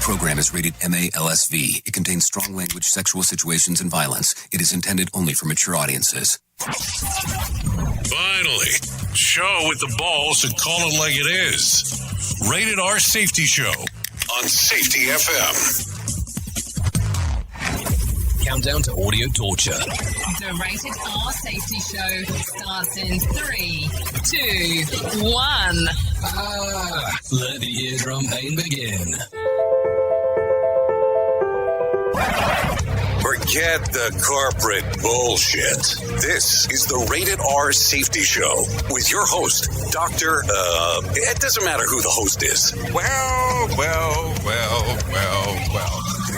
following program is rated MA-LSV. It contains strong language, sexual situations, and violence. It is intended only for mature audiences. Finally, show with the balls to call it like it is. Rated R Safety Show on Safety FM. Countdown to audio torture. The Rated R Safety Show starts in 3, 2, 1. Let the eardrum pain begin. Forget the corporate bullshit. This is the Rated R Safety Show with your host, Dr. It doesn't matter who the host is. Well.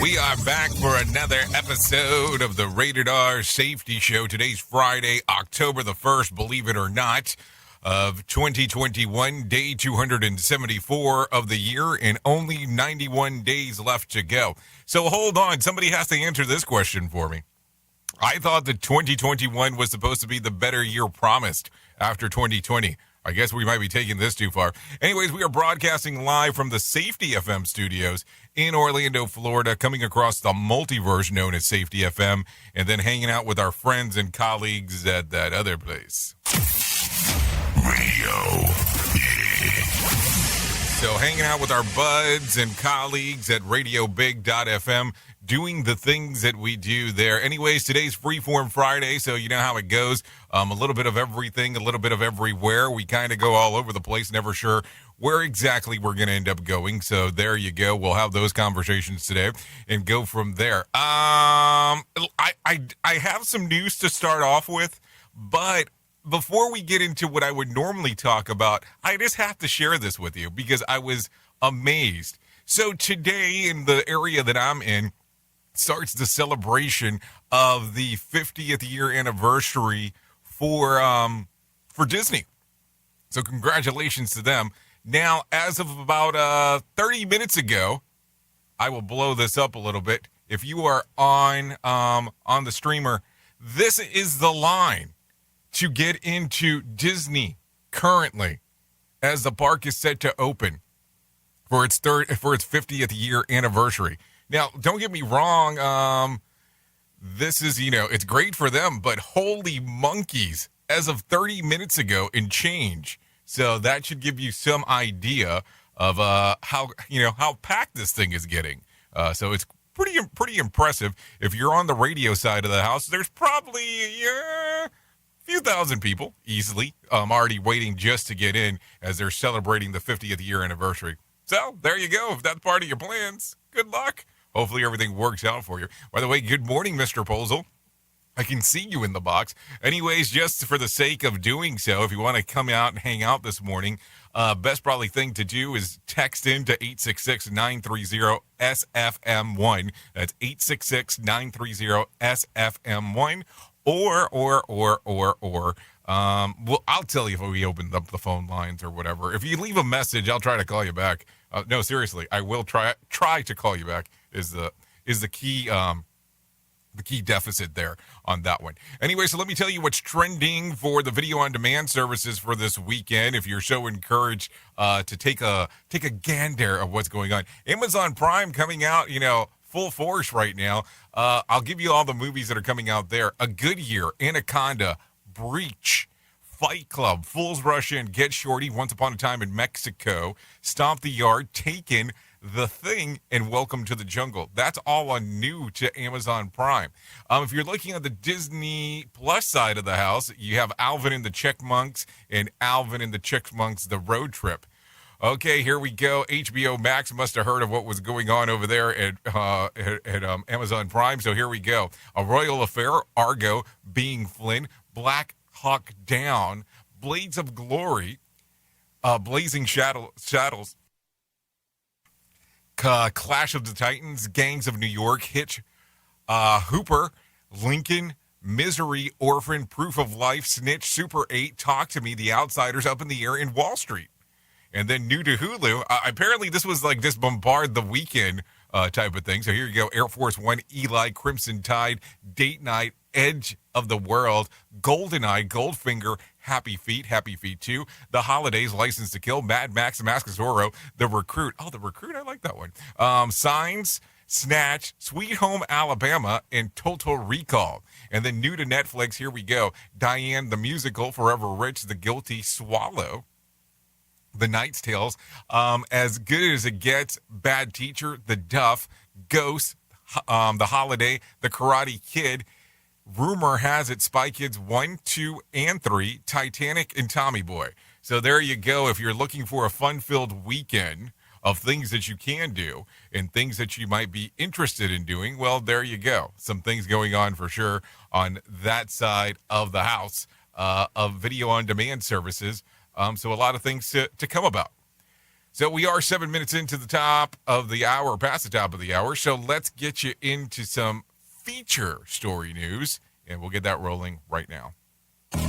We are back for another episode of the Rated R Safety Show. Today's Friday, October the 1st, believe it or not, of 2021, day 274 of the year, and only 91 days left to go. So hold on, somebody has to answer this question for me. I thought that 2021 was supposed to be the better year promised after 2020. I guess we might be taking this too far. Anyways, we are broadcasting live from the Safety FM studios in Orlando, Florida, coming across the multiverse known as Safety FM, and then hanging out with our friends and colleagues at that other place. Radio. So hanging out with our buds and colleagues at radiobig.fm, doing the things that we do there. Anyways, today's Freeform Friday, so you know how it goes. A little bit of everything, a little bit of everywhere. We kind of go all over the place, never sure where exactly we're going to end up going. So there you go. We'll have those conversations today and go from there. I have some news to start off with, but before we get into what I would normally talk about, I just have to share this with you because I was amazed. So today in the area that I'm in starts the celebration of the 50th year anniversary for Disney. So congratulations to them. Now, as of about 30 minutes ago, I will blow this up a little bit. If you are on the streamer, this is the line to get into Disney currently, as the park is set to open for its 50th year anniversary. Now, don't get me wrong. This is, it's great for them, but holy monkeys, as of 30 minutes ago and change. So that should give you some idea of how packed this thing is getting. So it's pretty impressive. If you're on the radio side of the house, there's probably few thousand people easily already waiting just to get in as they're celebrating the 50th year anniversary. So there you go. If that's part of your plans, good luck. Hopefully everything works out for you. By the way, good morning, Mr. Posel. I can see you in the box. Anyways, just for the sake of doing so, if you want to come out and hang out this morning, best probably thing to do is text in to 866-930-SFM1. That's 866-930-SFM1. Or, well, I'll tell you if we open up the phone lines or whatever. If you leave a message, I'll try to call you back. No, seriously, I will try to call you back. Is the key deficit there on that one. Anyway, so let me tell you what's trending for the video on demand services for this weekend. If you're so encouraged to take a gander of what's going on, Amazon Prime coming out, full force right now. I'll give you all the movies that are coming out there. A Good Year, Anaconda, Breach, Fight Club, Fools Rush In, Get Shorty, Once Upon a Time in Mexico, Stomp the Yard, Taken, The Thing, and Welcome to the Jungle. That's all on new to Amazon Prime. If you're looking at the Disney Plus side of the house, you have Alvin and the Chickmunks and Alvin and the Chickmunks, The Road Trip. Okay, here we go. HBO Max must have heard of what was going on over there at Amazon Prime. So here we go. A Royal Affair, Argo, Being Flynn, Black Hawk Down, Blades of Glory, Blazing Shadows, Clash of the Titans, Gangs of New York, Hitch, Hooper, Lincoln, Misery, Orphan, Proof of Life, Snitch, Super 8, Talk to Me, The Outsiders, Up in the Air, and Wall Street. And then new to Hulu, apparently this was like this Bombard the Weekend type of thing. So here you go. Air Force One, Eli, Crimson Tide, Date Night, Edge of the World, GoldenEye, Goldfinger, Happy Feet 2, The Holidays, License to Kill, Mad Max, Mask of Zorro, The Recruit. Oh, The Recruit, I like that one. Signs, Snatch, Sweet Home Alabama, and Total Recall. And then new to Netflix, here we go. Diane the Musical, Forever Rich, The Guilty Swallow, The Knight's Tales, As Good as It Gets, Bad Teacher, The Duff, Ghost, The Holiday, The Karate Kid. Rumor has it Spy Kids 1, 2, and 3, Titanic, and Tommy Boy. So there you go. If you're looking for a fun-filled weekend of things that you can do and things that you might be interested in doing, well, there you go. Some things going on for sure on that side of the house of video-on-demand services. So a lot of things to come about. So we are 7 minutes into the top of the hour, past the top of the hour. So let's get you into some feature story news, and we'll get that rolling right now.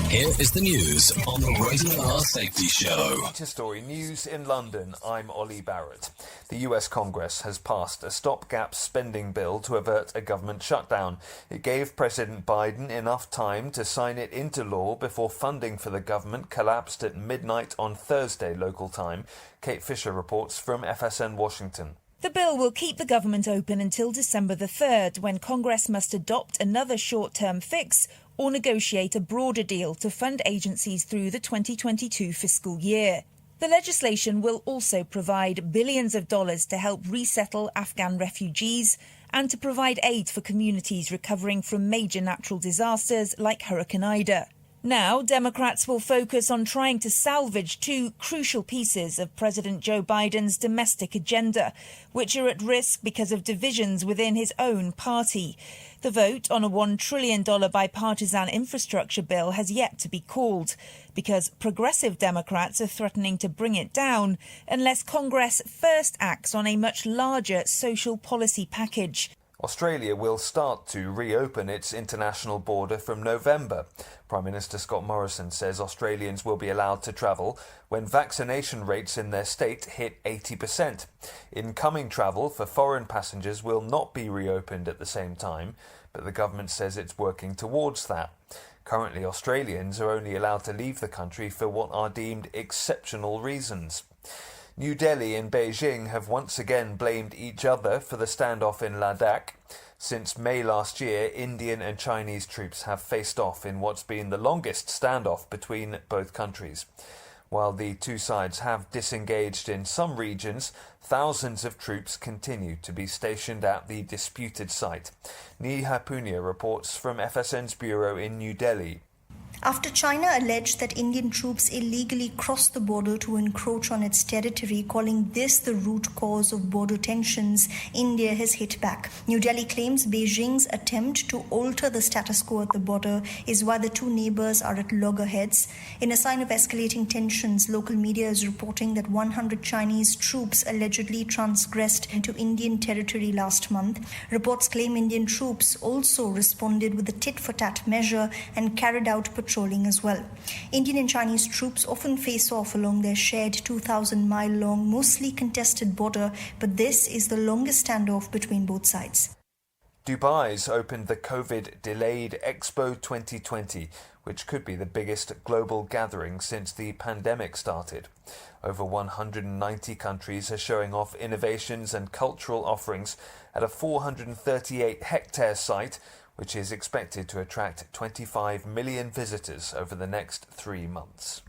Here is the news on the Rated R Safety Show. Feature story news in London. I'm Ollie Barrett. The US Congress has passed a stopgap spending bill to avert a government shutdown. It gave President Biden enough time to sign it into law before funding for the government collapsed at midnight on Thursday local time. Kate Fisher reports from FSN Washington. The bill will keep the government open until December the 3rd, when Congress must adopt another short-term fix or negotiate a broader deal to fund agencies through the 2022 fiscal year. The legislation will also provide billions of dollars to help resettle Afghan refugees and to provide aid for communities recovering from major natural disasters like Hurricane Ida. Now, Democrats will focus on trying to salvage two crucial pieces of President Joe Biden's domestic agenda, which are at risk because of divisions within his own party. The vote on a $1 trillion bipartisan infrastructure bill has yet to be called, because progressive Democrats are threatening to bring it down unless Congress first acts on a much larger social policy package. Australia will start to reopen its international border from November. Prime Minister Scott Morrison says Australians will be allowed to travel when vaccination rates in their state hit 80%. Incoming travel for foreign passengers will not be reopened at the same time, but the government says it's working towards that. Currently, Australians are only allowed to leave the country for what are deemed exceptional reasons. New Delhi and Beijing have once again blamed each other for the standoff in Ladakh. Since May last year, Indian and Chinese troops have faced off in what's been the longest standoff between both countries. While the two sides have disengaged in some regions, thousands of troops continue to be stationed at the disputed site. Neha Punia reports from FSN's bureau in New Delhi. After China alleged that Indian troops illegally crossed the border to encroach on its territory, calling this the root cause of border tensions, India has hit back. New Delhi claims Beijing's attempt to alter the status quo at the border is why the two neighbors are at loggerheads. In a sign of escalating tensions, local media is reporting that 100 Chinese troops allegedly transgressed into Indian territory last month. Reports claim Indian troops also responded with a tit-for-tat measure and carried out patrolling as well. Indian and Chinese troops often face off along their shared 2,000-mile-long, mostly contested border, but this is the longest standoff between both sides. Dubai's opened the COVID-delayed Expo 2020, which could be the biggest global gathering since the pandemic started. Over 190 countries are showing off innovations and cultural offerings at a 438-hectare site, which is expected to attract 25 million visitors over the next 3 months.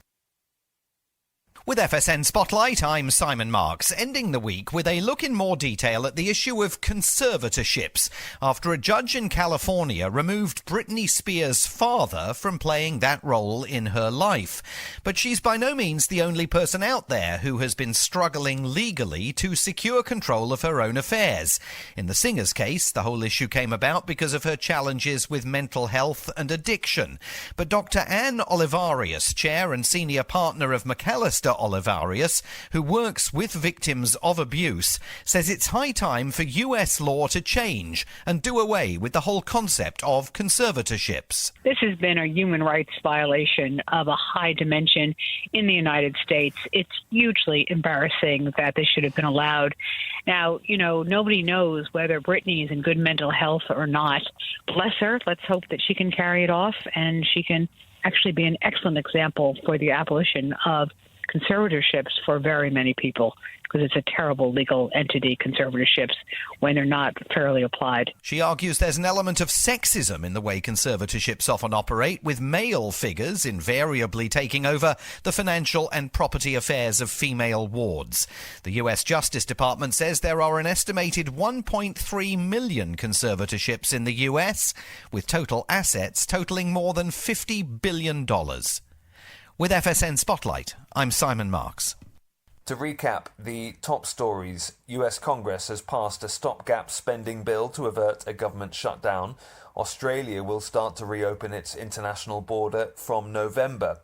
With FSN Spotlight, I'm Simon Marks, ending the week with a look in more detail at the issue of conservatorships, after a judge in California removed Britney Spears' father from playing that role in her life. But she's by no means the only person out there who has been struggling legally to secure control of her own affairs. In the singer's case, the whole issue came about because of her challenges with mental health and addiction. But Dr. Anne Olivarius, chair and senior partner of McAllister Olivarius, who works with victims of abuse, says it's high time for US law to change and do away with the whole concept of conservatorships. This has been a human rights violation of a high dimension in the United States. It's hugely embarrassing that this should have been allowed. Now, nobody knows whether Brittany is in good mental health or not. Bless her. Let's hope that she can carry it off and she can actually be an excellent example for the abolition of conservatorships for very many people, because it's a terrible legal entity, conservatorships, when they're not fairly applied. She argues there's an element of sexism in the way conservatorships often operate, with male figures invariably taking over the financial and property affairs of female wards. The US Justice Department says there are an estimated 1.3 million conservatorships in the US, with total assets totaling more than $50 billion. With FSN Spotlight, I'm Simon Marks. To recap the top stories, US Congress has passed a stopgap spending bill to avert a government shutdown. Australia will start to reopen its international border from November.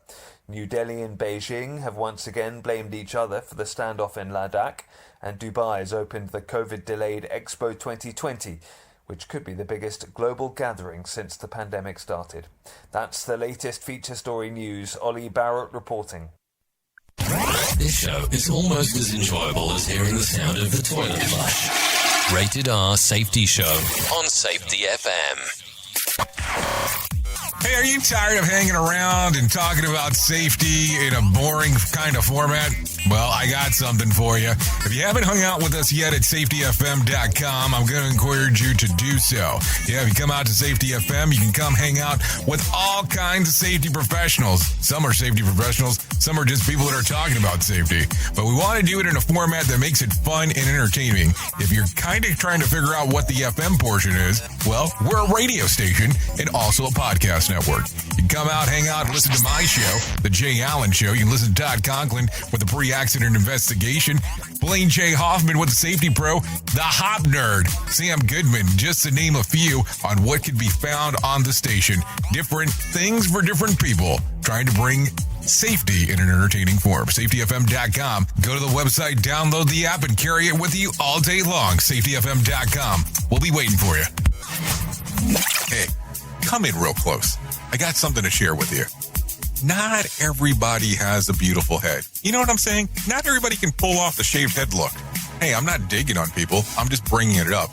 New Delhi and Beijing have once again blamed each other for the standoff in Ladakh, and Dubai has opened the COVID-delayed Expo 2020, which could be the biggest global gathering since the pandemic started. That's the latest feature story news. Ollie Barrett reporting. This show is almost as enjoyable as hearing the sound of the toilet flush. Rated R Safety Show on Safety FM. Hey, are you tired of hanging around and talking about safety in a boring kind of format? Well, I got something for you. If you haven't hung out with us yet at safetyfm.com, I'm going to encourage you to do so. Yeah, if you come out to Safety FM, you can come hang out with all kinds of safety professionals. Some are safety professionals, some are just people that are talking about safety. But we want to do it in a format that makes it fun and entertaining. If you're kind of trying to figure out what the FM portion is, well, we're a radio station and also a podcast network. You can come out, hang out, and listen to my show, The Jay Allen Show. You can listen to Todd Conklin with the pre-accident investigation, Blaine J. Hoffman with the Safety Pro, the Hop Nerd, Sam Goodman, just to name a few on what can be found on the station. Different things for different people, trying to bring safety in an entertaining form. SafetyFM.com. Go to the website, download the app, and carry it with you all day long. SafetyFM.com. We'll be waiting for you. Hey, come in real close. I got something to share with you. Not everybody has a beautiful head. You know what I'm saying? Not everybody can pull off the shaved head look. Hey, I'm not digging on people. I'm just bringing it up.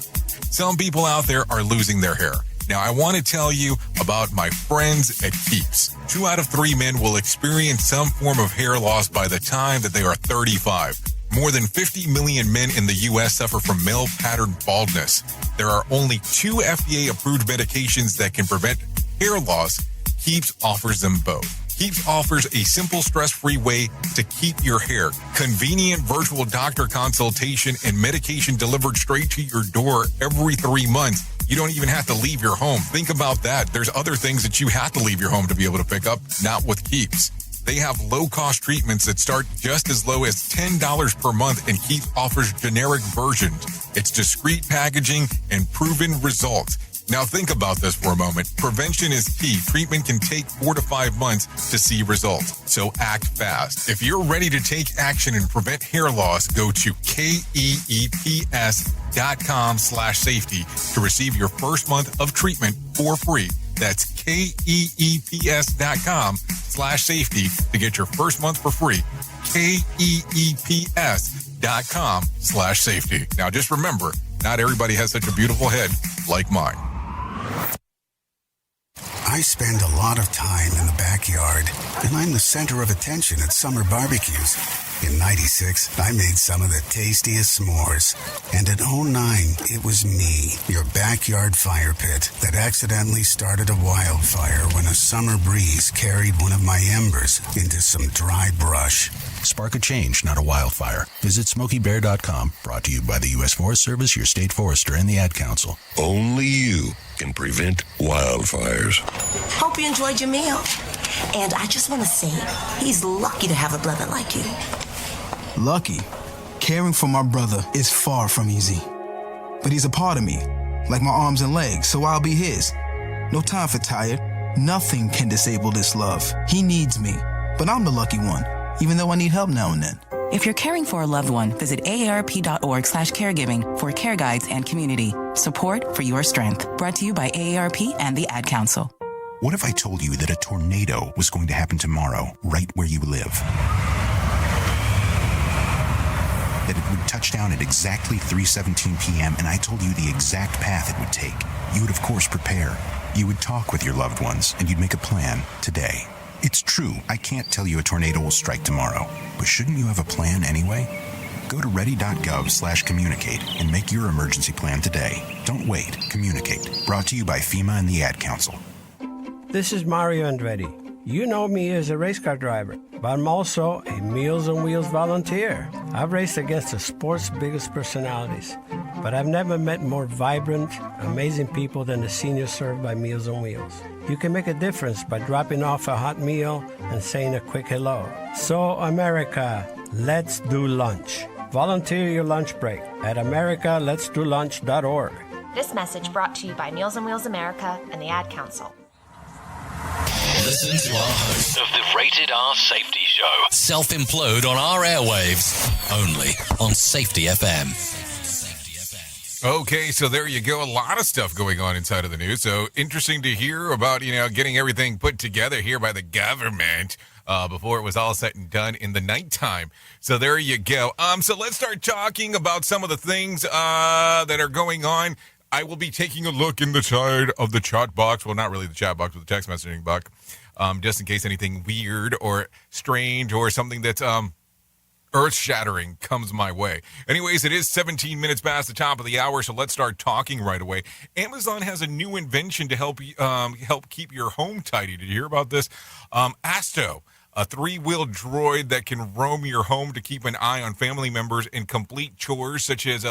Some people out there are losing their hair. Now, I want to tell you about my friends at Keeps. 2 out of 3 men will experience some form of hair loss by the time that they are 35. More than 50 million men in the U.S. suffer from male pattern baldness. There are only 2 FDA-approved medications that can prevent hair loss. Keeps offers them both. Keeps offers a simple, stress-free way to keep your hair. Convenient virtual doctor consultation and medication delivered straight to your door every 3 months. You don't even have to leave your home. Think about that. There's other things that you have to leave your home to be able to pick up, not with Keeps. They have low-cost treatments that start just as low as $10 per month, and Keeps offers generic versions. It's discreet packaging and proven results. Now think about this for a moment. Prevention is key. Treatment can take 4 to 5 months to see results. So act fast. If you're ready to take action and prevent hair loss, go to KEEPS.com/safety to receive your first month of treatment for free. That's KEEPS.com/safety to get your first month for free. KEEPS.com/safety. Now just remember, not everybody has such a beautiful head like mine. I spend a lot of time in the backyard, and I'm the center of attention at summer barbecues. In '96, I made some of the tastiest s'mores. And in '09, it was me, your backyard fire pit, that accidentally started a wildfire when a summer breeze carried one of my embers into some dry brush. Spark a change, not a wildfire. Visit SmokeyBear.com. Brought to you by the U.S. Forest Service, your state forester, and the Ad Council. Only you can prevent wildfires. Hope you enjoyed your meal. And I just want to say, he's lucky to have a brother like you. Lucky? Caring for my brother is far from easy. But he's a part of me, like my arms and legs, so I'll be his. No time for tired. Nothing can disable this love. He needs me, but I'm the lucky one. even though I need help now and then. If you're caring for a loved one, visit aarp.org/caregiving for care guides and community support for your strength. Brought to you by AARP and the Ad Council. What if I told you that a tornado was going to happen tomorrow, right where you live? That it would touch down at exactly 3:17 p.m., and I told you the exact path it would take. You would, of course, prepare. You would talk with your loved ones, and you'd make a plan today. It's true, I can't tell you a tornado will strike tomorrow, but shouldn't you have a plan anyway? Go to ready.gov/communicate and make your emergency plan today. Don't wait. Communicate. Brought to you by FEMA and the Ad Council. This is Mario Andretti. You know me as a race car driver, but I'm also a Meals on Wheels volunteer. I've raced against the sport's biggest personalities, but I've never met more vibrant, amazing people than the seniors served by Meals on Wheels. You can make a difference by dropping off a hot meal and saying a quick hello. So, America, let's do lunch. Volunteer your lunch break at americaletsdolunch.org. This message brought to you by Meals on Wheels America and the Ad Council. Listen to our host of the Rated R Safety Show. Self-implode on our airwaves. Only on Safety FM. Okay, so there you go. A lot of stuff going on inside of the news. So interesting to hear about, getting everything put together here by the government before it was all said and done in the nighttime. So there you go. So let's start talking about some of the things that are going on. I will be taking a look inside of the chat box. Well, not really the chat box, but the text messaging box. Just in case anything weird or strange or something that's earth-shattering comes my way. Anyways, it is 17 minutes past the top of the hour, so let's start talking right away. Amazon has a new invention to help keep your home tidy. Did you hear about this? Asto, a 3-wheel droid that can roam your home to keep an eye on family members and complete chores such as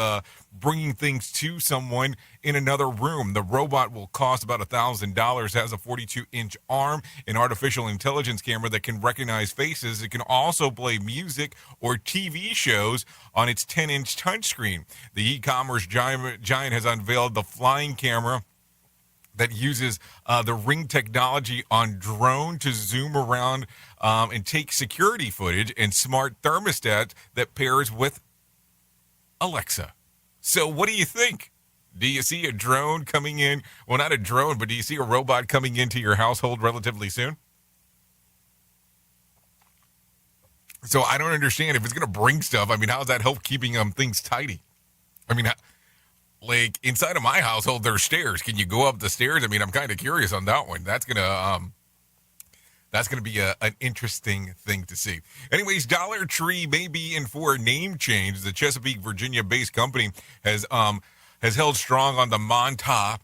bringing things to someone in another room. The robot will cost about $1,000, has a 42-inch arm, an artificial intelligence camera that can recognize faces. It can also play music or TV shows on its 10-inch touchscreen. The e-commerce giant has unveiled the flying camera that uses the Ring technology on drone to zoom around and take security footage, and smart thermostat that pairs with Alexa. So what do you think? Do you see a drone coming in? Well, not a drone, but do you see a robot coming into your household relatively soon? So I don't understand if it's going to bring stuff. I mean, how does that help keeping things tidy? I mean, like inside of my household, there's stairs. Can you go up the stairs? I mean, I'm kind of curious on that one. That's gonna be an interesting thing to see. Anyways, Dollar Tree may be in for a name change. The Chesapeake, Virginia-based company has held strong on the mantra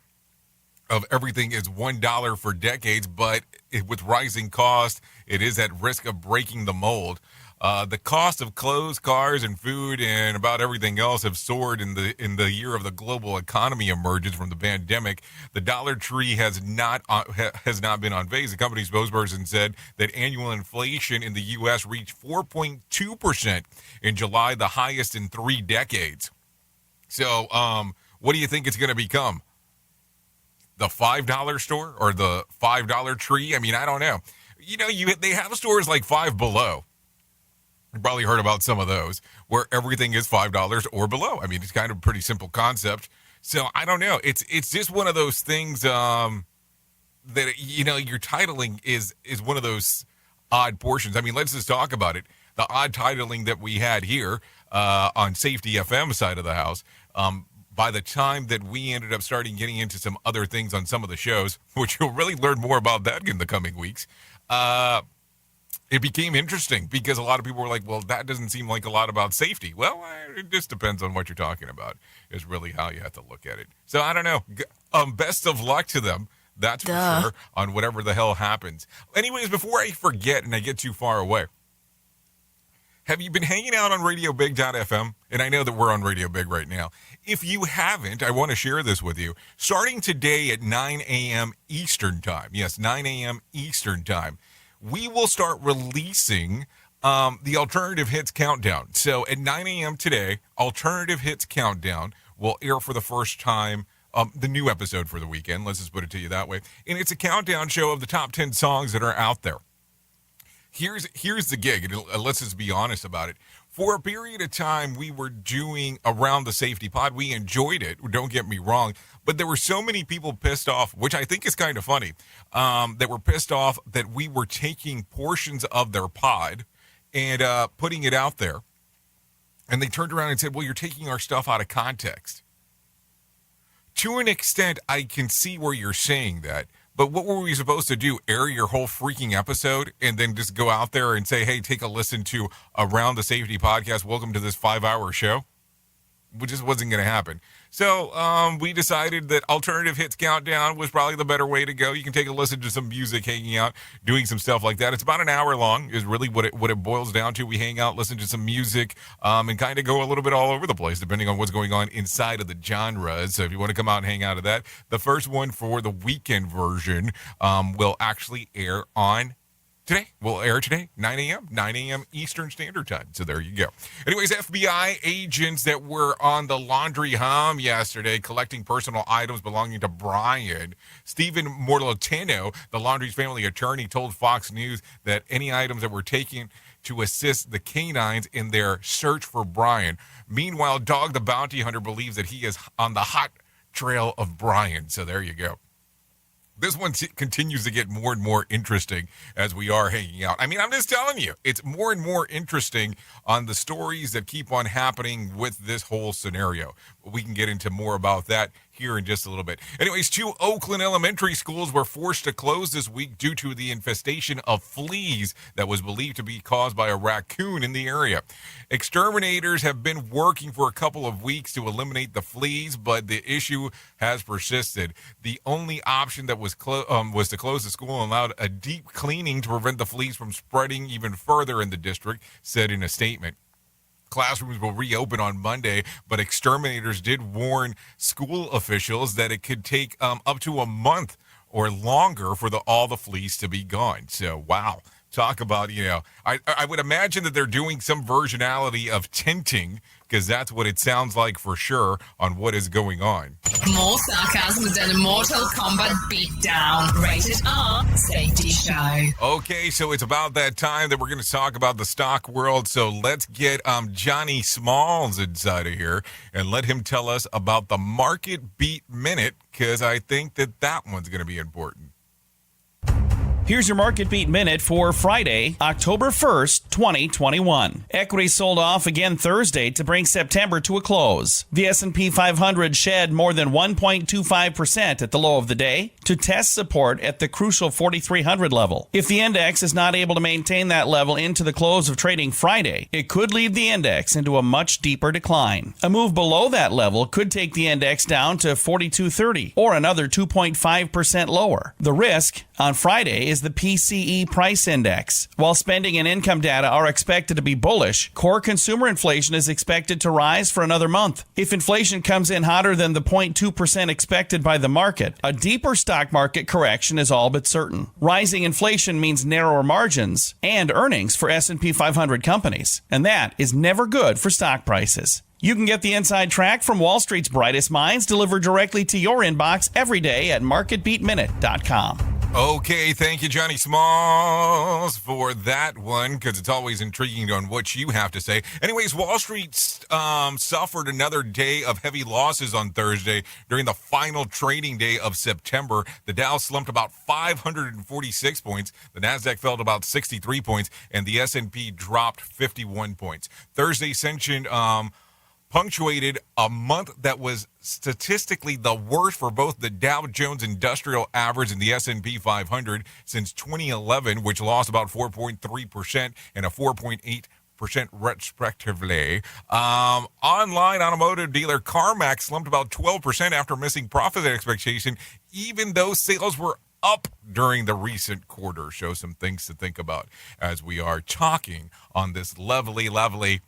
of everything is $1 for decades, but with rising cost, it is at risk of breaking the mold. The cost of clothes, cars, and food, and about everything else have soared in the year of the global economy emergence from the pandemic. The Dollar Tree has not been on phase. The company's spokesperson said that annual inflation in the U.S. reached 4.2% in July, the highest in 3 decades. So, what do you think it's going to become? The $5 store or the $5 tree? I mean, I don't know. They have stores like Five Below. You probably heard about some of those where everything is $5 or below. I mean, it's kind of a pretty simple concept. So I don't know. It's just one of those things that, your titling is one of those odd portions. I mean, let's just talk about it. The odd titling that we had here on Safety FM side of the house, by the time that we ended up starting getting into some other things on some of the shows, which you'll really learn more about that in the coming weeks, it became interesting because a lot of people were like, well, that doesn't seem like a lot about safety. Well, it just depends on what you're talking about is really how you have to look at it. So I don't know. Best of luck to them. That's for sure on whatever the hell happens. Anyways, before I forget and I get too far away, have you been hanging out on RadioBig.fm? And I know that we're on Radio Big right now. If you haven't, I want to share this with you. Starting today at 9 a.m. Eastern Time, yes, 9 a.m. Eastern Time, we will start releasing the Alternative Hits Countdown. So at 9 a.m. today, Alternative Hits Countdown will air for the first time, the new episode for the weekend. Let's just put it to you that way. And it's a countdown show of the top 10 songs that are out there. Here's the gig, and let's just be honest about it. For a period of time, we were doing Around the Safety Pod. We enjoyed it, don't get me wrong, but there were so many people pissed off, which I think is kind of funny, that were pissed off that we were taking portions of their pod and putting it out there. And they turned around and said, well, you're taking our stuff out of context. To an extent, I can see where you're saying that. But what were we supposed to do? Air your whole freaking episode and then just go out there and say, hey, take a listen to Around the Safety Podcast. Welcome to this 5-hour show. Which just wasn't going to happen. So we decided that Alternative Hits Countdown was probably the better way to go. You can take a listen to some music, hanging out, doing some stuff like that. It's about an hour long is really what it boils down to. We hang out, listen to some music, and kind of go a little bit all over the place, depending on what's going on inside of the genres. So if you want to come out and hang out of that, the first one for the weekend version will actually air on today. Will air today, 9 a.m. Eastern Standard Time. So there you go. Anyways, FBI agents that were on the laundry hum yesterday collecting personal items belonging to Brian. Stephen Mortalitano, the laundry's family attorney, told Fox News that any items that were taken to assist the canines in their search for Brian. Meanwhile, Dog the Bounty Hunter believes that he is on the hot trail of Brian. So there you go. This one continues to get more and more interesting as we are hanging out. I mean, I'm just telling you, it's more and more interesting on the stories that keep on happening with this whole scenario. We can get into more about that here in just a little bit. Anyways, 2 Oakland elementary schools were forced to close this week due to the infestation of fleas that was believed to be caused by a raccoon in the area. Exterminators have been working for a couple of weeks to eliminate the fleas, but the issue has persisted. The only option that was to close the school and allow a deep cleaning to prevent the fleas from spreading even further in the district, said in a statement. Classrooms will reopen on Monday, but exterminators did warn school officials that it could take up to a month or longer for all the fleas to be gone. So, wow. Talk about, I would imagine that they're doing some versionality of tinting, because that's what it sounds like for sure on what is going on. More sarcasm than a Mortal Kombat beatdown. Rated R Safety Show. Okay, so it's about that time that we're going to talk about the stock world. So let's get Johnny Smalls inside of here and let him tell us about the Market Beat Minute, because I think that one's going to be important. Here's your Market Beat Minute for Friday, October 1st, 2021. Equities sold off again Thursday to bring September to a close. The S&P 500 shed more than 1.25% at the low of the day to test support at the crucial 4,300 level. If the index is not able to maintain that level into the close of trading Friday, it could lead the index into a much deeper decline. A move below that level could take the index down to 4,230 or another 2.5% lower. The risk on Friday is the Pce Price Index. While spending and income data are expected to be bullish, core consumer inflation is expected to rise for another month. If inflation comes in hotter than the 0.2% expected by the market, a deeper stock market correction is all but certain. Rising inflation means narrower margins and earnings for S&P 500 companies, and that is never good for stock prices. You can get the inside track from Wall Street's brightest minds delivered directly to your inbox every day at marketbeatminute.com. Okay, thank you, Johnny Smalls, for that one, because it's always intriguing on what you have to say. Anyways, Wall Street suffered another day of heavy losses on Thursday during the final trading day of September. The Dow slumped about 546 points, the Nasdaq fell about 63 points, and the S&P dropped 51 points. Thursday's session punctuated a month that was statistically the worst for both the Dow Jones Industrial Average and the S&P 500 since 2011, which lost about 4.3% and a 4.8% respectively. Online automotive dealer CarMax slumped about 12% after missing profit expectation, even though sales were up during the recent quarter. Show some things to think about as we are talking on this lovely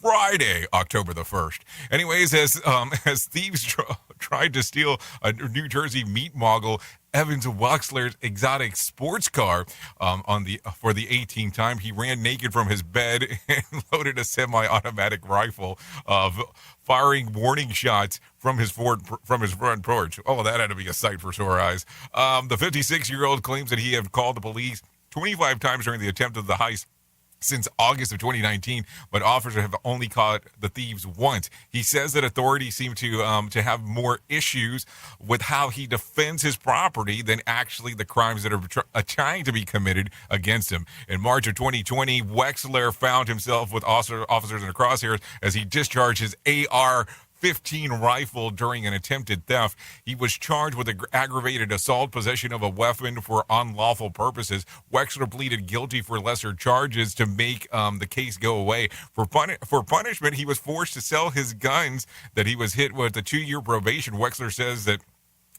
Friday, October the 1st. Anyways, as thieves tried to steal a New Jersey meat mogul Evans Wexler's exotic sports car for the 18th time, he ran naked from his bed and loaded a semi-automatic rifle, firing warning shots from his front porch. Oh, that had to be a sight for sore eyes. The 56-year-old claims that he had called the police 25 times during the attempt of the heist since August of 2019, but officers have only caught the thieves once. He says that authorities seem to have more issues with how he defends his property than actually the crimes that are trying to be committed against him. In March of 2020, Wexler found himself with officers in the crosshairs as he discharged his AR-15 rifle during an attempted theft. He was charged with aggravated assault, possession of a weapon for unlawful purposes. Wexler pleaded guilty for lesser charges to make the case go away. For punishment, he was forced to sell his guns that he was hit with a 2-year probation. Wexler says that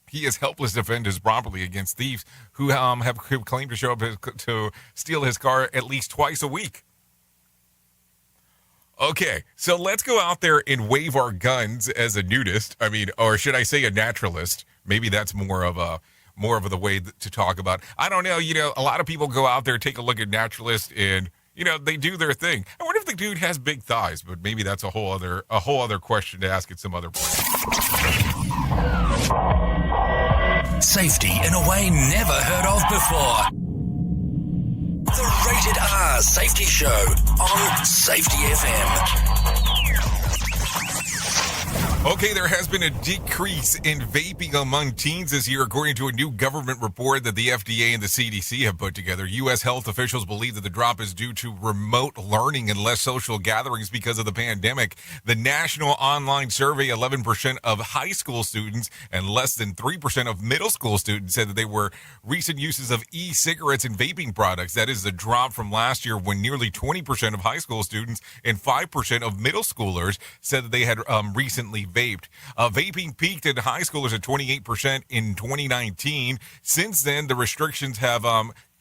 he is helpless to defend his property against thieves who have claimed to show up to steal his car at least twice a week. Okay, so let's go out there and wave our guns as a nudist. I mean, or should I say a naturalist? Maybe that's more of the way to talk about. I don't know. A lot of people go out there, take a look at naturalists, and they do their thing. I wonder if the dude has big thighs, but maybe that's a whole other question to ask at some other point. Safety in a way never heard of before. The Rated R Safety Show on Safety FM. Okay, there has been a decrease in vaping among teens this year, according to a new government report that the FDA and the CDC have put together. U.S. health officials believe that the drop is due to remote learning and less social gatherings because of the pandemic. The national online survey, 11% of high school students and less than 3% of middle school students said that they were recent uses of e-cigarettes and vaping products. That is the drop from last year when nearly 20% of high school students and 5% of middle schoolers said that they had recently vaped. Vaping peaked in high schoolers at 28% in 2019. Since then, the restrictions have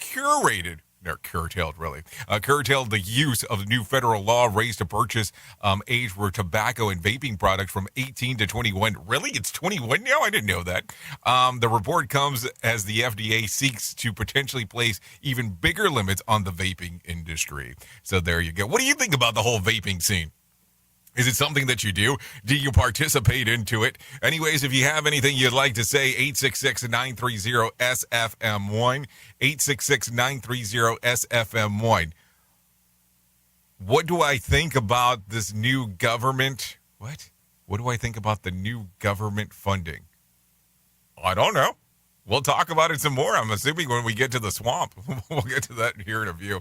curtailed the use of the new federal law, raised to purchase age for tobacco and vaping products from 18 to 21. Really? It's 21 now? I didn't know that. The report comes as the FDA seeks to potentially place even bigger limits on the vaping industry. So there you go. What do you think about the whole vaping scene? Is it something that you do? Do you participate into it? Anyways, if you have anything you'd like to say, 866-930-SFM1, 866-930-SFM1. What do I think about this new government? What do I think about the new government funding? I don't know. We'll talk about it some more, I'm assuming, when we get to the swamp. We'll get to that here in a few.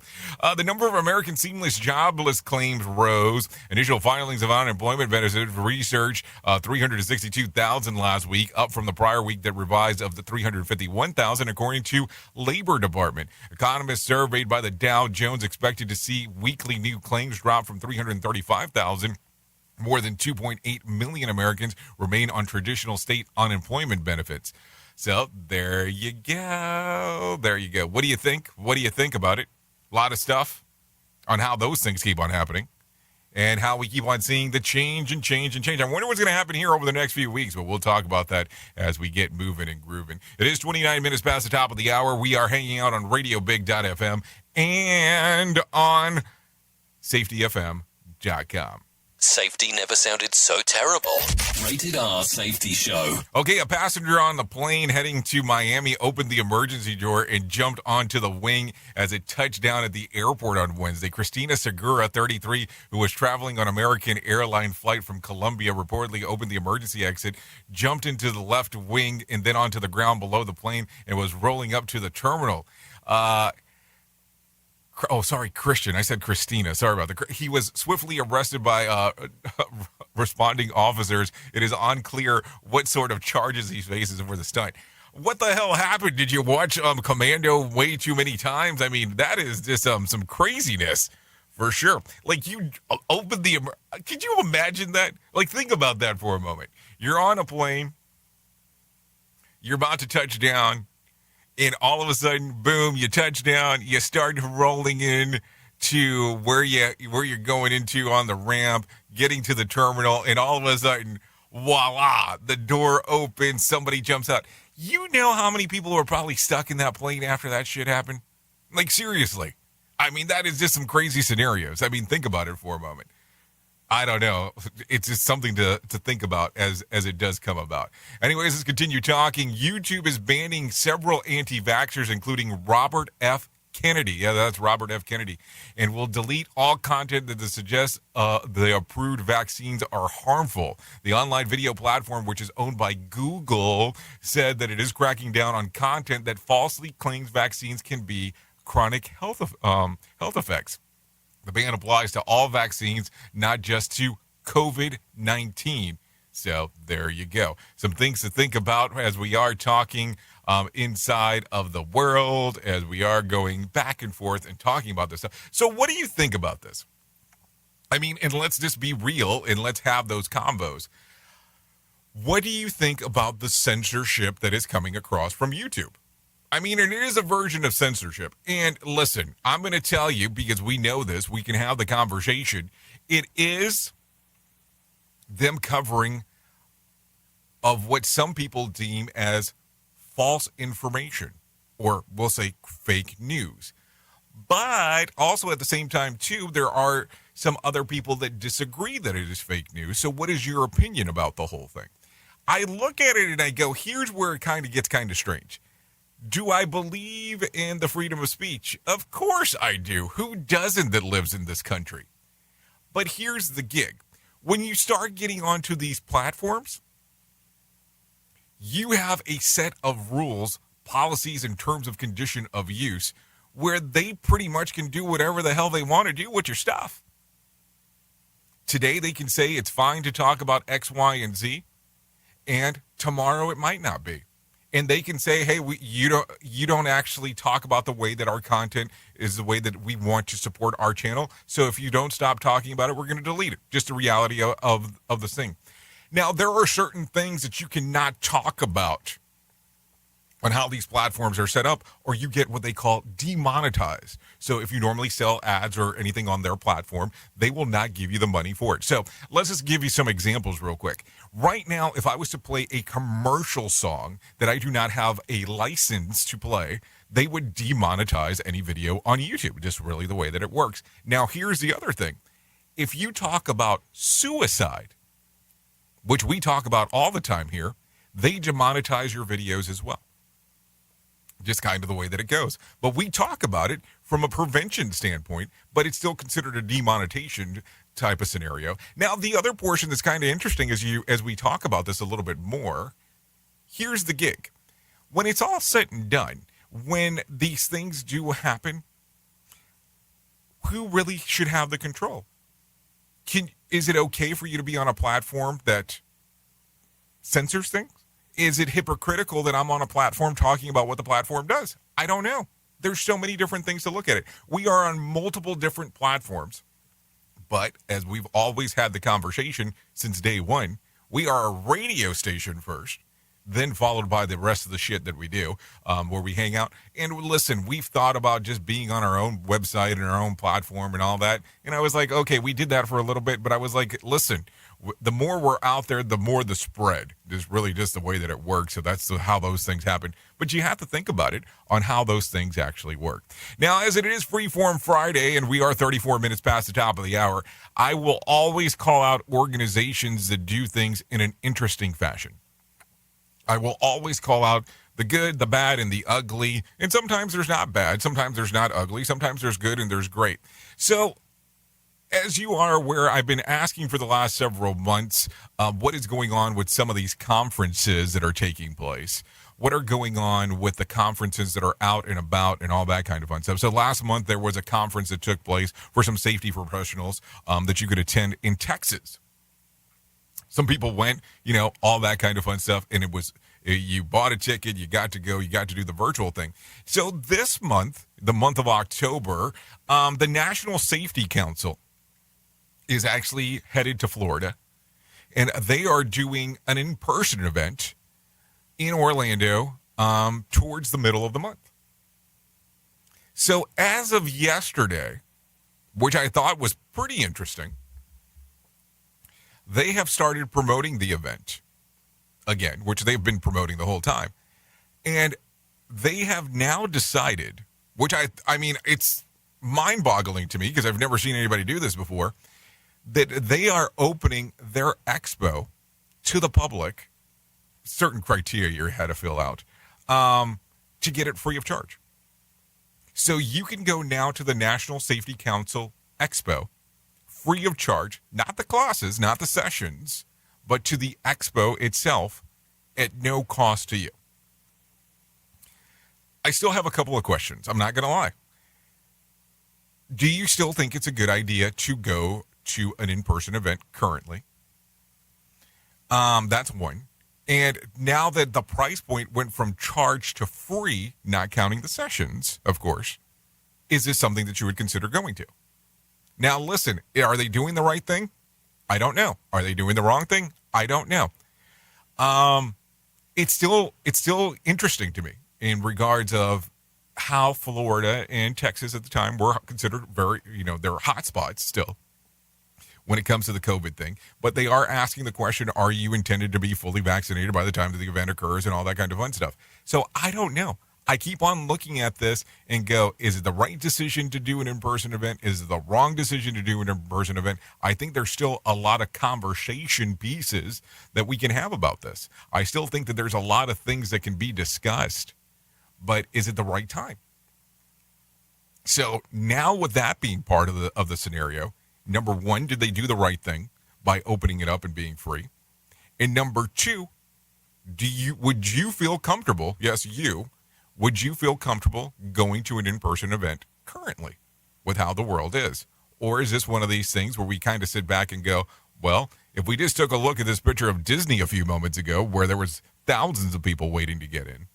The number of American seamless jobless claims rose. Initial filings of unemployment benefits research 362,000 last week, up from the prior week that revised of the 351,000, according to Labor Department. Economists surveyed by the Dow Jones expected to see weekly new claims drop from 335,000. More than 2.8 million Americans remain on traditional state unemployment benefits. So there you go. There you go. What do you think? What do you think about it? A lot of stuff on how those things keep on happening and how we keep on seeing the change. I wonder what's going to happen here over the next few weeks, but we'll talk about that as we get moving and grooving. It is 29 minutes past the top of the hour. We are hanging out on RadioBig.fm and on SafetyFM.com. Safety never sounded so terrible. Rated R Safety Show. Okay, a passenger on the plane heading to Miami opened the emergency door and jumped onto the wing as it touched down at the airport on Wednesday. Christina Segura, 33, who was traveling on American airline flight from Colombia, reportedly opened the emergency exit, jumped into the left wing and then onto the ground below the plane and was rolling up to the terminal. Christian. I said Christina. Sorry about that. He was swiftly arrested by responding officers. It is unclear what sort of charges he faces for the stunt. What the hell happened? Did you watch Commando way too many times? I mean, that is just some craziness for sure. Like, you opened the... Could you imagine that? Like, think about that for a moment. You're on a plane. You're about to touch down. And all of a sudden, boom, you touch down, you start rolling in to where you're going into on the ramp, getting to the terminal, and all of a sudden, voila, the door opens, somebody jumps out. You know how many people were probably stuck in that plane after that shit happened? Like, seriously. I mean, that is just some crazy scenarios. I mean, think about it for a moment. I don't know. It's just something to think about as it does come about. Anyways, let's continue talking. YouTube is banning several anti-vaxxers, including Robert F. Kennedy. Yeah, that's Robert F. Kennedy. And will delete all content that suggests the approved vaccines are harmful. The online video platform, which is owned by Google, said that it is cracking down on content that falsely claims vaccines can be chronic health effects. The ban applies to all vaccines, not just to COVID-19. So there you go. Some things to think about as we are talking inside of the world, as we are going back and forth and talking about this stuff. So what do you think about this? I mean, and let's just be real and let's have those combos. What do you think about the censorship that is coming across from YouTube? I mean, it is a version of censorship. And listen, I'm going to tell you, because we know this, we can have the conversation. It is them covering of what some people deem as false information, or we'll say fake news. But also at the same time, too, there are some other people that disagree that it is fake news. So what is your opinion about the whole thing? I look at it and I go, here's where it kind of gets kind of strange. Do I believe in the freedom of speech? Of course I do. Who doesn't that lives in this country? But here's the gig. When you start getting onto these platforms, you have a set of rules, policies, and terms of condition of use where they pretty much can do whatever the hell they want to do with your stuff. Today they can say it's fine to talk about X, Y, and Z, and tomorrow it might not be. And they can say, hey, you don't actually talk about the way that our content is the way that we want to support our channel. So if you don't stop talking about it, we're going to delete it. Just the reality of the thing. Now, there are certain things that you cannot talk about on how these platforms are set up, or you get what they call demonetized. So if you normally sell ads or anything on their platform, they will not give you the money for it. So let's just give you some examples real quick. Right now, if I was to play a commercial song that I do not have a license to play, they would demonetize any video on YouTube, just really the way that it works. Now, here's the other thing. If you talk about suicide, which we talk about all the time here, they demonetize your videos as well. Just kind of the way that it goes. But we talk about it from a prevention standpoint, but it's still considered a demonetization type of scenario. Now, the other portion that's kind of interesting as we talk about this a little bit more, here's the gig. When it's all said and done, when these things do happen, who really should have the control? Is it okay for you to be on a platform that censors things? Is it hypocritical that I'm on a platform talking about what the platform does? I don't know. There's so many different things to look at it. We are on multiple different platforms, but as we've always had the conversation since day one, we are a radio station first, then followed by the rest of the shit that we do, where we hang out. And listen, we've thought about just being on our own website and our own platform and all that. And I was like, okay, we did that for a little bit, but I was like, listen, the more we're out there, the more the spread is really just the way that it works. So that's how those things happen. But you have to think about it on how those things actually work. Now, as it is Freeform Friday and we are 34 minutes past the top of the hour, I will always call out organizations that do things in an interesting fashion. I will always call out the good, the bad, and the ugly. And sometimes there's not bad. Sometimes there's not ugly. Sometimes there's good and there's great. So as you are aware, I've been asking for the last several months what is going on with some of these conferences that are taking place. What are going on with the conferences that are out and about and all that kind of fun stuff. So last month there was a conference that took place for some safety professionals that you could attend in Texas. Some people went, all that kind of fun stuff, and you bought a ticket, you got to go, you got to do the virtual thing. So this month, the month of October, the National Safety Council is actually headed to Florida, and they are doing an in-person event in Orlando towards the middle of the month. So as of yesterday, which I thought was pretty interesting, they have started promoting the event again, which they've been promoting the whole time. And they have now decided, which I mean, it's mind-boggling to me because I've never seen anybody do this before, that they are opening their expo to the public, certain criteria you had to fill out, to get it free of charge. So you can go now to the National Safety Council Expo free of charge, not the classes, not the sessions, but to the expo itself at no cost to you. I still have a couple of questions. I'm not going to lie. Do you still think it's a good idea to go to an in-person event currently? That's one. And now that the price point went from charge to free, not counting the sessions, of course, is this something that you would consider going to? Now, listen, are they doing the right thing? I don't know. Are they doing the wrong thing? I don't know. It's still interesting to me in regards of how Florida and Texas at the time were considered very, they're hot spots still when it comes to the COVID thing. But they are asking the question, are you intended to be fully vaccinated by the time that the event occurs and all that kind of fun stuff? So I don't know. I keep on looking at this and go, is it the right decision to do an in-person event? Is it the wrong decision to do an in-person event? I think there's still a lot of conversation pieces that we can have about this. I still think that there's a lot of things that can be discussed, but is it the right time? So now with that being part of the scenario, number one, did they do the right thing by opening it up and being free? And number two, would you feel comfortable? Yes, would you feel comfortable going to an in-person event currently with how the world is? Or is this one of these things where we kind of sit back and go, well, if we just took a look at this picture of Disney a few moments ago where there was thousands of people waiting to get in,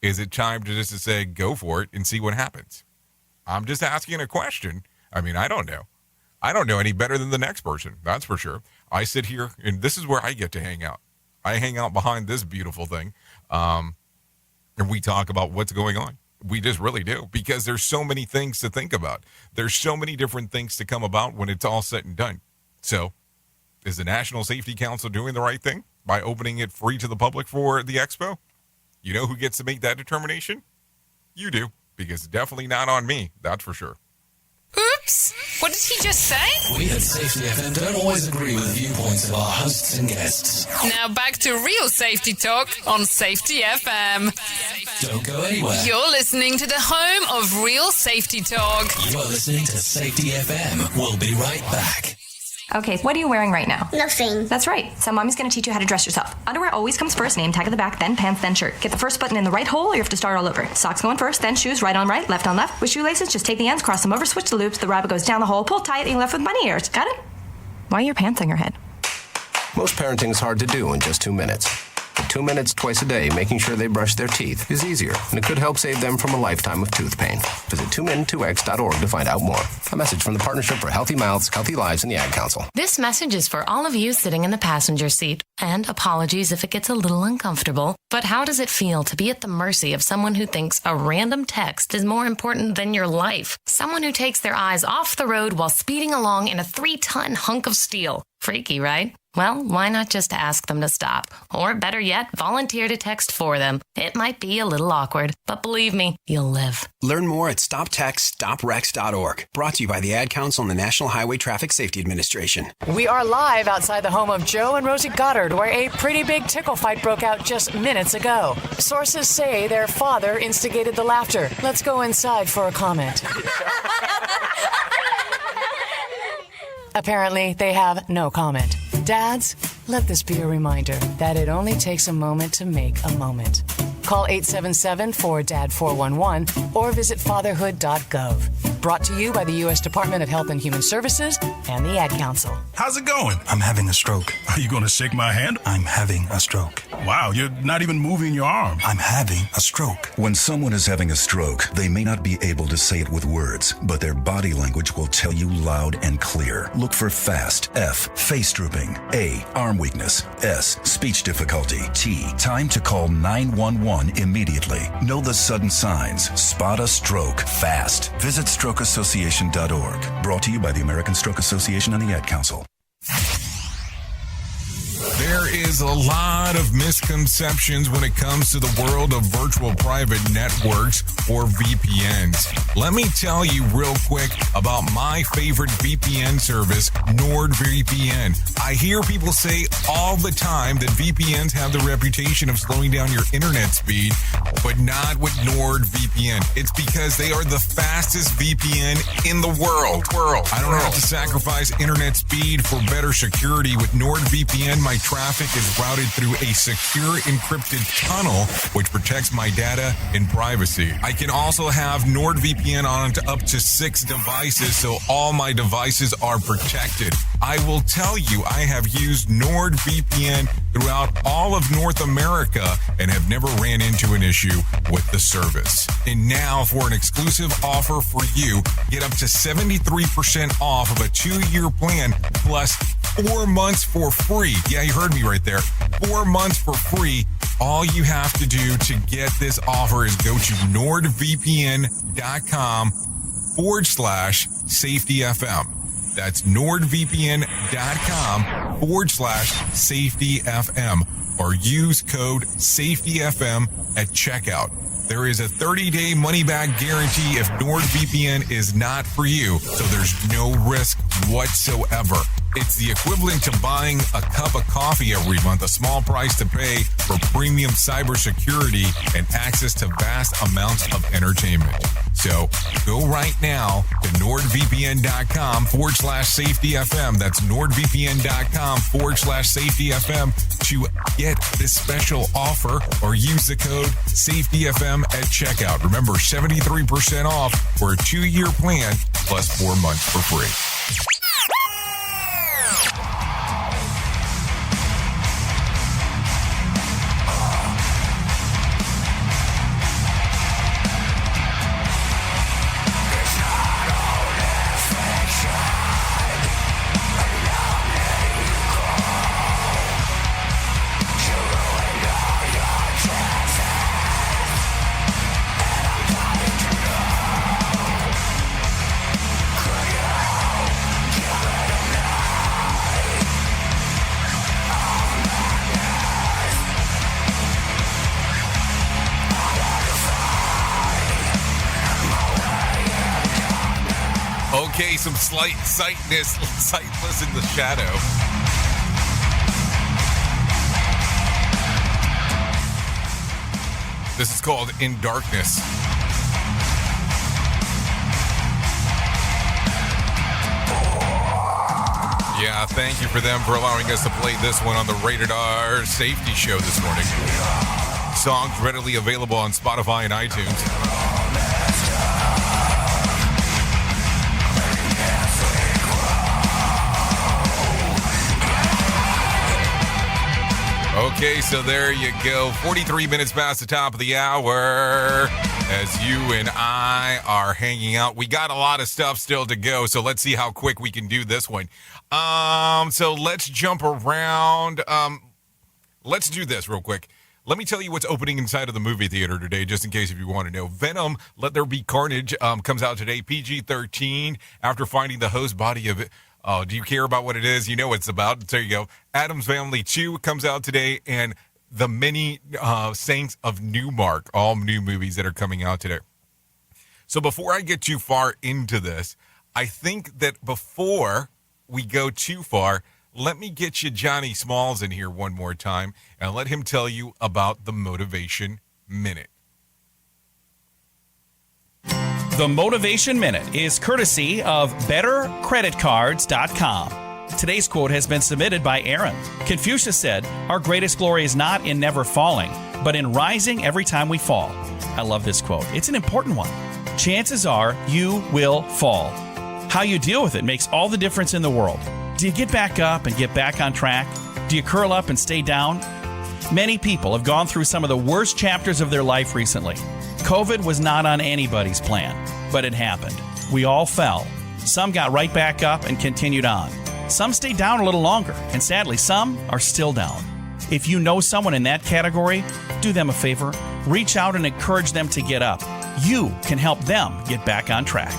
is it time to just say, go for it and see what happens? I'm just asking a question. I mean, I don't know. I don't know any better than the next person. That's for sure. I sit here and this is where I get to hang out. I hang out behind this beautiful thing. And we talk about what's going on. We just really do, because there's so many things to think about. There's so many different things to come about when it's all said and done. So is the National Safety Council doing the right thing by opening it free to the public for the expo? You know who gets to make that determination? You do, because it's definitely not on me. That's for sure. Oops! What did he just say? We at Safety FM don't always agree with the viewpoints of our hosts and guests. Now back to real safety talk on Safety FM. Don't go anywhere. You're listening to the home of real safety talk. You are listening to Safety FM. We'll be right back. Okay, what are you wearing right now? Nothing. That's right. So mommy's going to teach you how to dress yourself. Underwear always comes first, name tag at the back, then pants, then shirt. Get the first button in the right hole or you have to start all over. Socks going first, then shoes, right on right, left on left. With shoelaces, just take the ends, cross them over, switch the loops, the rabbit goes down the hole, pull tight, and you're left with bunny ears. Got it? Why are your pants on your head? Most parenting is hard to do in just 2 minutes. But 2 minutes twice a day making sure they brush their teeth is easier, and it could help save them from a lifetime of tooth pain. Visit 2min2x.org to find out more. A message from the Partnership for Healthy Mouths, Healthy Lives, and the Ad Council. This message is for all of you sitting in the passenger seat. And apologies if it gets a little uncomfortable. But how does it feel to be at the mercy of someone who thinks a random text is more important than your life? Someone who takes their eyes off the road while speeding along in a 3-ton hunk of steel. Freaky, right? Well, why not just ask them to stop? Or better yet, volunteer to text for them. It might be a little awkward, but believe me, you'll live. Learn more at StopTextStopWrecks.org. Brought to you by the Ad Council and the National Highway Traffic Safety Administration. We are live outside the home of Joe and Rosie Goddard, where a pretty big tickle fight broke out just minutes ago. Sources say their father instigated the laughter. Let's go inside for a comment. Apparently, they have no comment. Dads, let this be a reminder that it only takes a moment to make a moment. Call 877-4DAD-411 or visit fatherhood.gov. Brought to you by the U.S. Department of Health and Human Services and the Ad Council. How's it going? I'm having a stroke. Are you going to shake my hand? I'm having a stroke. Wow, you're not even moving your arm. I'm having a stroke. When someone is having a stroke, they may not be able to say it with words, but their body language will tell you loud and clear. Look for FAST. F, face drooping. A, arm weakness. S, speech difficulty. T, time to call 911 immediately. Know the sudden signs. Spot a stroke fast. Visit strokeassociation.org. Brought to you by the American Stroke Association and the Ad Council. There is a lot of misconceptions when it comes to the world of virtual private networks or VPNs. Let me tell you real quick about my favorite VPN service, Nordvpn. I hear people say all the time that VPNs have the reputation of slowing down your internet speed, but not with Nordvpn. It's because they are the fastest VPN in the world. I don't have to sacrifice internet speed for better security. With NordVPN, my traffic is routed through a secure encrypted tunnel, which protects my data and privacy. I can also have NordVPN on to up to 6 devices, so all my devices are protected. I will tell you, I have used NordVPN throughout all of North America and have never ran into an issue with the service. And now, for an exclusive offer for you, get up to 73% off of a 2-year plan plus 4 months for free. Yeah, you heard me right there. 4 months for free. All you have to do to get this offer is go to nordvpn.com/safetyfm. That's nordvpn.com/safetyfm, or use code safetyfm at checkout. There is a 30-day money-back guarantee if NordVPN is not for you, so there's no risk whatsoever. It's the equivalent to buying a cup of coffee every month, a small price to pay for premium cybersecurity and access to vast amounts of entertainment. So go right now to nordvpn.com/safetyfm. That's nordvpn.com/safetyfm to get this special offer, or use the code safetyfm at checkout. Remember, 73% off for a 2-year plan plus 4 months for free. Okay, some slight sightless in the shadow. This is called In Darkness. Yeah, thank you for them for allowing us to play this one on the Rated R Safety Show this morning. Songs readily available on Spotify and iTunes. Okay, so there you go. 43 minutes past the top of the hour as you and I are hanging out. We got a lot of stuff still to go, so let's see how quick we can do this one. So let's jump around. Let's do this real quick. Let me tell you what's opening inside of the movie theater today, just in case if you want to know. Venom, Let There Be Carnage, comes out today, PG-13, after finding the host body of it. Oh, do you care about what it is? You know what it's about. There you go. Addams Family 2 comes out today, and The Many Saints of Newmark, all new movies that are coming out today. So before I get too far into this, I think that before we go too far, let me get you Johnny Smalls in here one more time and let him tell you about the Motivation Minute. The Motivation Minute is courtesy of BetterCreditCards.com. Today's quote has been submitted by Aaron. Confucius said, "Our greatest glory is not in never falling, but in rising every time we fall." I love this quote. It's an important one. Chances are you will fall. How you deal with it makes all the difference in the world. Do you get back up and get back on track? Do you curl up and stay down? Many people have gone through some of the worst chapters of their life recently. COVID was not on anybody's plan, but it happened. We all fell. Some got right back up and continued on. Some stayed down a little longer, and sadly, some are still down. If you know someone in that category, do them a favor. Reach out and encourage them to get up. You can help them get back on track.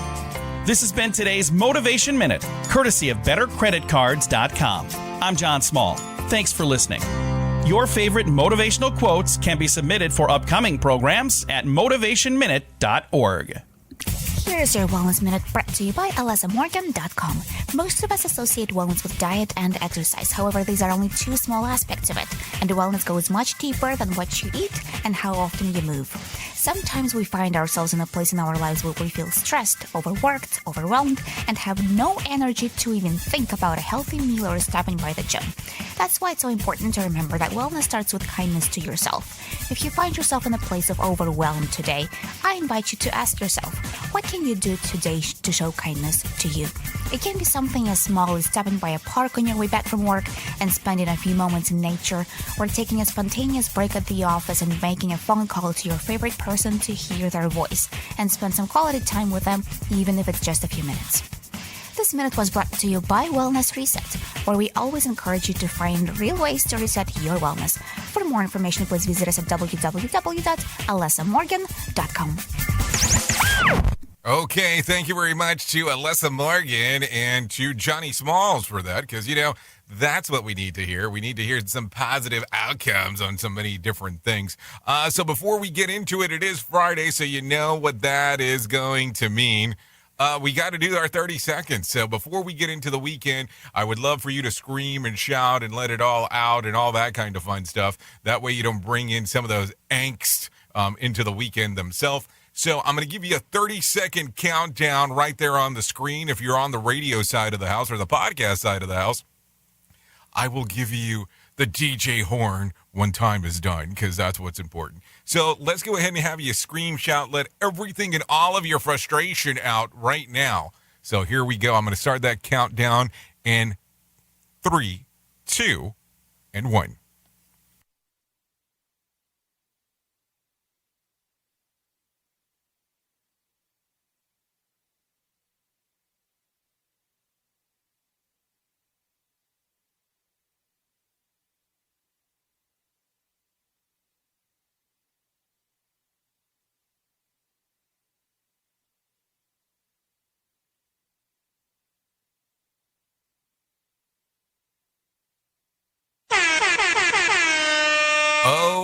This has been today's Motivation Minute, courtesy of BetterCreditCards.com. I'm John Small. Thanks for listening. Your favorite motivational quotes can be submitted for upcoming programs at motivationminute.org. Here's your Wellness Minute brought to you by alessamorgan.com. Most of us associate wellness with diet and exercise. However, these are only two small aspects of it, and wellness goes much deeper than what you eat and how often you move. Sometimes we find ourselves in a place in our lives where we feel stressed, overworked, overwhelmed, and have no energy to even think about a healthy meal or stopping by the gym. That's why it's so important to remember that wellness starts with kindness to yourself. If you find yourself in a place of overwhelm today, I invite you to ask yourself, what can you do today to show kindness to you? It can be something as small as stopping by a park on your way back from work and spending a few moments in nature, or taking a spontaneous break at the office and making a phone call to your favorite person to hear their voice and spend some quality time with them, even if it's just a few minutes. This minute was brought to you by Wellness Reset, where we always encourage you to find real ways to reset your wellness. For more information, please visit us at www.alessamorgan.com. Okay, thank you very much to Alessa Morgan and to Johnny Smalls for that, because, that's what we need to hear. We need to hear some positive outcomes on so many different things. So before we get into it, it is Friday, so you know what that is going to mean. We got to do our 30 seconds. So before we get into the weekend, I would love for you to scream and shout and let it all out and all that kind of fun stuff. That way you don't bring in some of those angst into the weekend themselves. So I'm going to give you a 30-second countdown right there on the screen. If you're on the radio side of the house or the podcast side of the house, I will give you the DJ horn when time is done, because that's what's important. So let's go ahead and have you scream, shout, let everything and all of your frustration out right now. So here we go. I'm going to start that countdown in 3, 2, and 1.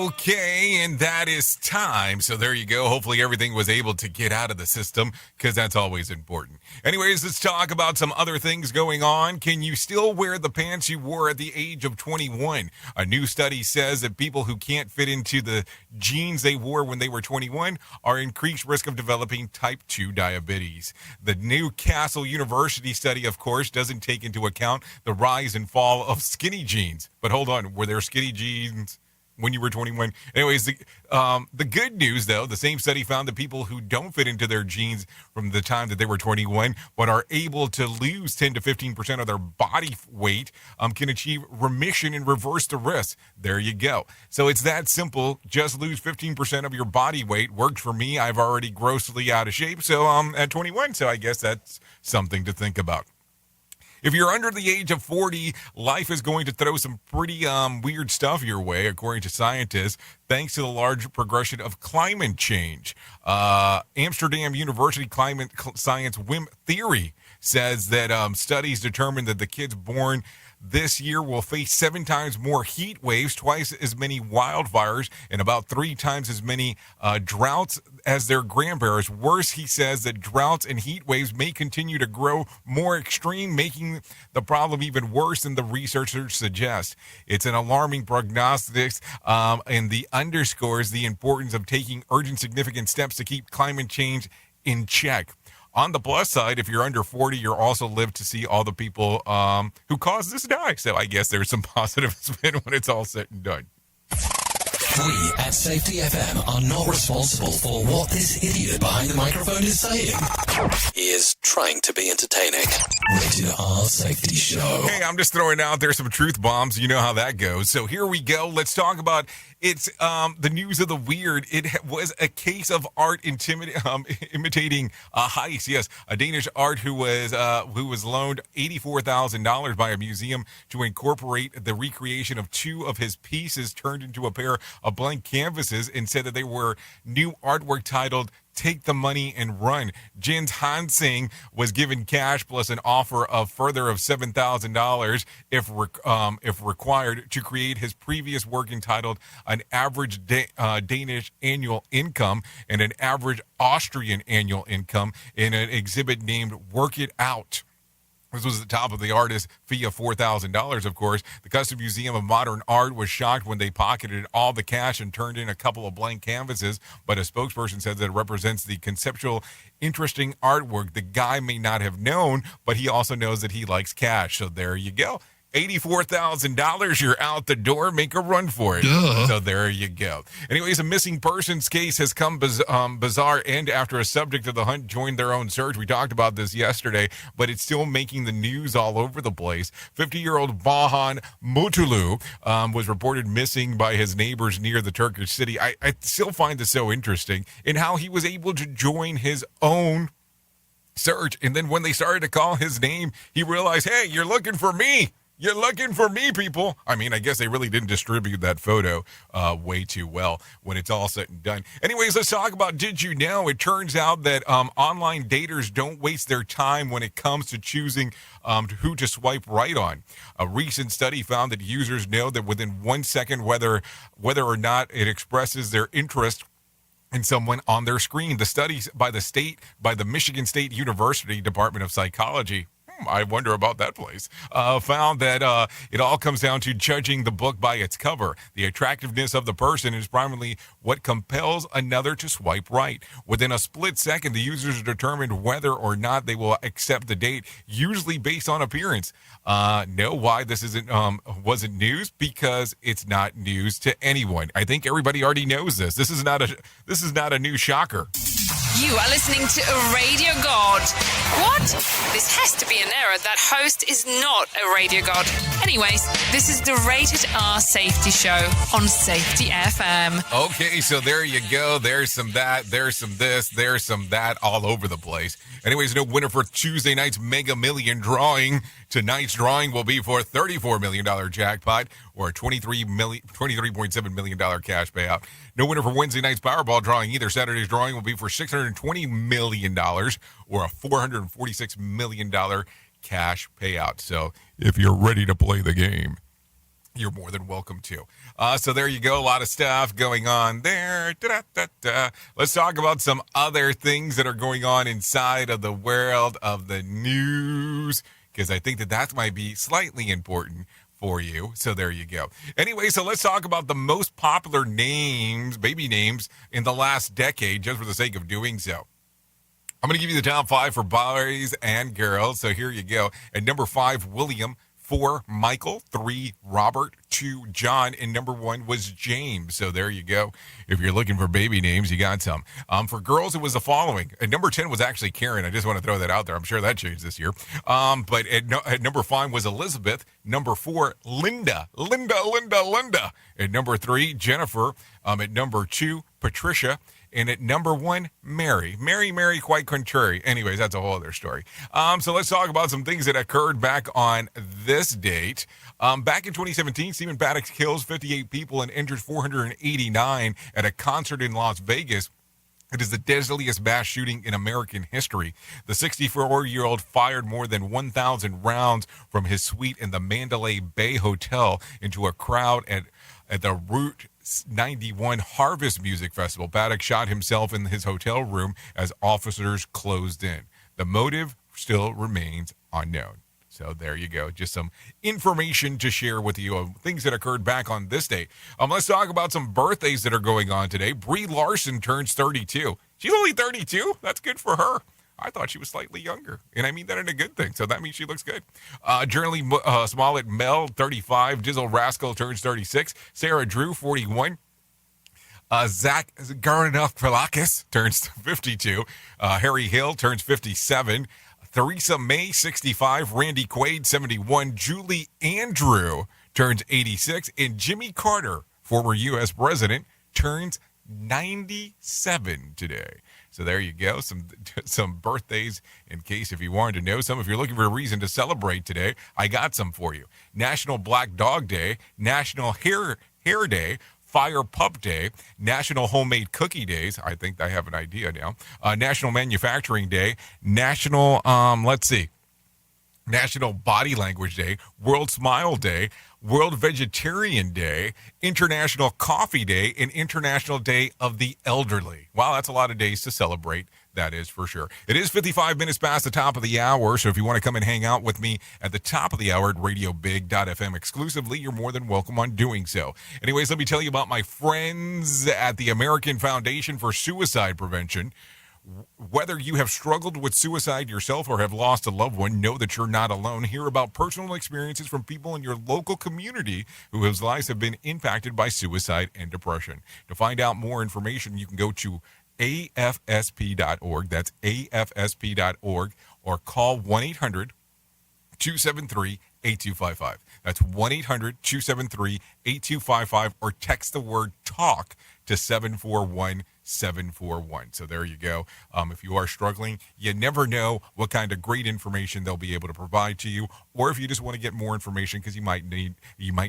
Okay, and that is time. So there you go. Hopefully everything was able to get out of the system, because that's always important. Anyways, let's talk about some other things going on. Can you still wear the pants you wore at the age of 21? A new study says that people who can't fit into the jeans they wore when they were 21 are increased risk of developing type 2 diabetes. The Newcastle University study, of course, doesn't take into account the rise and fall of skinny jeans. But hold on, were there skinny jeans when you were 21? Anyways, the good news, though, the same study found that people who don't fit into their jeans from the time that they were 21 but are able to lose 10 to 15% of their body weight can achieve remission and reverse the risk. There you go. So it's that simple. Just lose 15% of your body weight. Worked for me. I've already grossly out of shape, so at 21, so I guess that's something to think about. If you're under the age of 40, life is going to throw some pretty weird stuff your way, according to scientists, thanks to the large progression of climate change. Amsterdam University Climate Science WIM theory says that studies determined that the kids born this year will face 7 times more heat waves, twice as many wildfires, and about 3 times as many droughts as their grandparents. Worse, he says that droughts and heat waves may continue to grow more extreme, making the problem even worse than the researchers suggest. It's an alarming prognostics, and the underscores the importance of taking urgent, significant steps to keep climate change in check. On the plus side, if you're under 40, you'll also live to see all the people who caused this die. So I guess there's some positive spin when it's all said and done. We at Safety FM are not responsible for what this idiot behind the microphone is saying. He is trying to be entertaining. Rated R Safety Show. Hey, I'm just throwing out there some truth bombs. You know how that goes. So here we go. Let's talk about it's the news of the weird. It was a case of art imitating a heist. Yes, a Danish art who was loaned $84,000 by a museum to incorporate the recreation of 2 of his pieces turned into a pair of blank canvases, and said that they were new artwork titled take the money and run. Jins Hansing was given cash plus an offer of further of $7,000 if required to create his previous work entitled An Average Danish Annual Income and an Average Austrian Annual Income in an exhibit named Work It Out. This was the top of the artist fee of $4,000, of course. The Custom Museum of Modern Art was shocked when they pocketed all the cash and turned in a couple of blank canvases, but a spokesperson said that it represents the conceptual, interesting artwork the guy may not have known, but he also knows that he likes cash. So there you go. $84,000, you're out the door, make a run for it. Duh. So there you go. Anyways, a missing persons case has come bizarre end after a subject of the hunt joined their own search. We talked about this yesterday, but it's still making the news all over the place. 50-year-old Bahan Mutulu was reported missing by his neighbors near the Turkish city. I still find this so interesting in how he was able to join his own search. And then when they started to call his name, he realized, hey, you're looking for me. You're looking for me, people. I mean, I guess they really didn't distribute that photo way too well when it's all said and done. Anyways, let's talk about Did You Know? It turns out that online daters don't waste their time when it comes to choosing who to swipe right on. A recent study found that users know that within 1 second whether or not it expresses their interest in someone on their screen. The studies by the Michigan State University Department of Psychology, I wonder about that place, found that it all comes down to judging the book by its cover. The attractiveness of the person is primarily what compels another to swipe right. Within a split second, the users determined whether or not they will accept the date, usually based on appearance. Know why this wasn't news? Because it's not news to anyone. I think everybody already knows this. This is not a new shocker. You are listening to a radio god. What? This has to be an error. That host is not a radio god. Anyways, this is the Rated R Safety Show on Safety FM. Okay, so there you go. There's some that, there's some this, there's some that all over the place. Anyways, no winner for Tuesday night's Mega Million drawing. Tonight's drawing will be for $34 million jackpot or a $23.7 million cash payout. No winner for Wednesday night's Powerball drawing either. Saturday's drawing will be for $620 million or a $446 million cash payout. So if you're ready to play the game, you're more than welcome to. So there you go. A lot of stuff going on there. Da-da-da-da. Let's talk about some other things that are going on inside of the world of the news, because I think that might be slightly important for you. So there you go. Anyway, so let's talk about the most popular names, baby names, in the last decade, just for the sake of doing so. I'm going to give you the top 5 for boys and girls. So here you go. At number 5, William. 4, Michael. 3, Robert. 2, John. And number 1 was James. So there you go. If you're looking for baby names, you got some. For girls, it was the following. At number 10 was actually Karen. I just want to throw that out there. I'm sure that changed this year. But at number 5 was Elizabeth. Number 4, Linda. At number 3, Jennifer. At number 2, Patricia. And at number 1, Mary, quite contrary. Anyways, that's a whole other story. So let's talk about some things that occurred back on this date. Back in 2017, Stephen Paddock kills 58 people and injures 489 at a concert in Las Vegas. It is the deadliest mass shooting in American history. The 64-year-old fired more than 1,000 rounds from his suite in the Mandalay Bay Hotel into a crowd at the Route 91 Harvest Music Festival. Paddock shot himself in his hotel room as officers closed in. The motive still remains unknown. So there you go. Just some information to share with you of things that occurred back on this day. Let's talk about some birthdays that are going on today. Brie Larson turns 32. She's only 32. That's good for her. I thought she was slightly younger, and I mean that in a good thing, so that means she looks good. Journey Smollett Mel, 35. Jizzle Rascal turns 36. Sarah Drew, 41. Zach Garianopoulos turns 52. Harry Hill turns 57. Theresa May, 65. Randy Quaid, 71. Julie Andrew turns 86. And Jimmy Carter, former U.S. president, turns 97 today. So there you go. Some birthdays in case if you wanted to know some. If you're looking for a reason to celebrate today, I got some for you. National Black Dog Day, National Hair Day, Fire Pup Day, National Homemade Cookie Days. I think I have an idea now. National Manufacturing Day, National Body Language Day, World Smile Day, World Vegetarian Day, International Coffee Day, and International Day of the Elderly. Wow, that's a lot of days to celebrate. That is for sure. It is 55 minutes past the top of the hour, so if you want to come and hang out with me at the top of the hour at radiobig.fm exclusively, you're more than welcome on doing so. Anyways, let me tell you about my friends at the American Foundation for Suicide Prevention. Whether you have struggled with suicide yourself or have lost a loved one, know that you're not alone. Hear about personal experiences from people in your local community whose lives have been impacted by suicide and depression. To find out more information, you can go to afsp.org. That's afsp.org, or call 1-800-273-8255. That's 1-800-273-8255, or text the word TALK to 741-741. So there you go. If you are struggling, you never know what kind of great information they'll be able to provide to you, or if you just want to get more information because you might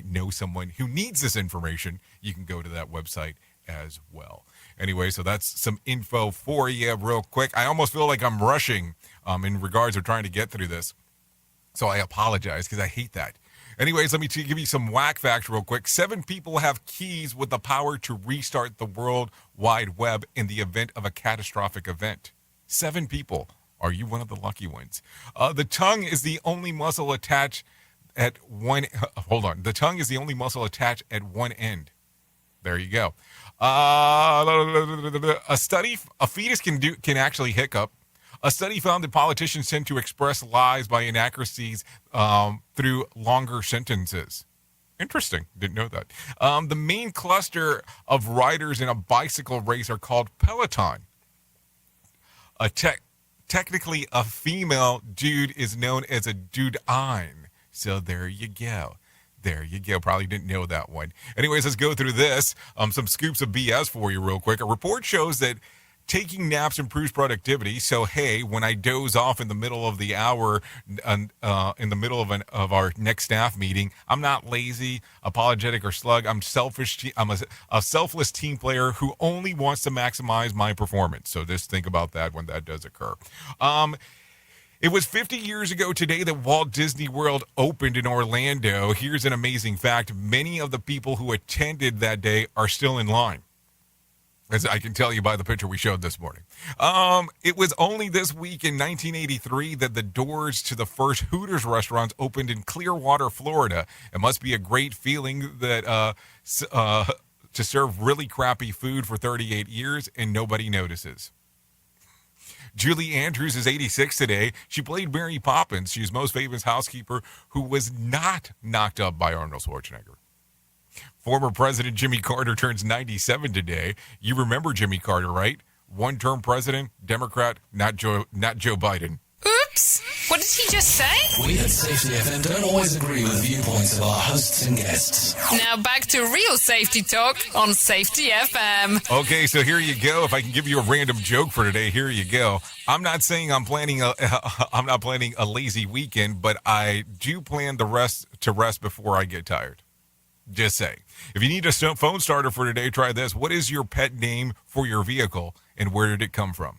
know someone who needs this information, you can go to that website as well. Anyway, so that's some info for you real quick. I almost feel like I'm rushing in regards to trying to get through this. So I apologize because I hate that. Anyways, let me give you some whack facts real quick. 7 people have keys with the power to restart the World Wide Web in the event of a catastrophic event. 7 people. Are you one of the lucky ones? The tongue is the only muscle attached at one... Hold on. The tongue is the only muscle attached at one end. There you go. A fetus can actually hiccup. A study found that politicians tend to express lies by inaccuracies through longer sentences. Interesting. Didn't know that. The main cluster of riders in a bicycle race are called peloton. Technically, a female dude is known as a dude-ine. So there you go. There you go. Probably didn't know that one. Anyways, let's go through this. Some scoops of BS for you real quick. A report shows that taking naps improves productivity. So, hey, when I doze off in the middle of the hour, in the middle of our next staff meeting, I'm not lazy, apologetic, or slug. I'm selfish. I'm a selfless team player who only wants to maximize my performance. So just think about that when that does occur. It was 50 years ago today that Walt Disney World opened in Orlando. Here's an amazing fact. Many of the people who attended that day are still in line, as I can tell you by the picture we showed this morning. It was only this week in 1983 that the doors to the first Hooters restaurants opened in Clearwater, Florida. It must be a great feeling that to serve really crappy food for 38 years and nobody notices. Julie Andrews is 86 today. She played Mary Poppins. She's most famous housekeeper who was not knocked up by Arnold Schwarzenegger. Former President Jimmy Carter turns 97 today. You remember Jimmy Carter, right? One-term president, Democrat, not Joe Biden. Oops! What did he just say? We at Safety FM don't always agree with the viewpoints of our hosts and guests. Now back to real safety talk on Safety FM. Okay, so here you go. If I can give you a random joke for today, here you go. I'm not saying I'm planning a lazy weekend, but I do plan to rest before I get tired. Just say. If you need a phone starter for today, try this. What is your pet name for your vehicle, and where did it come from?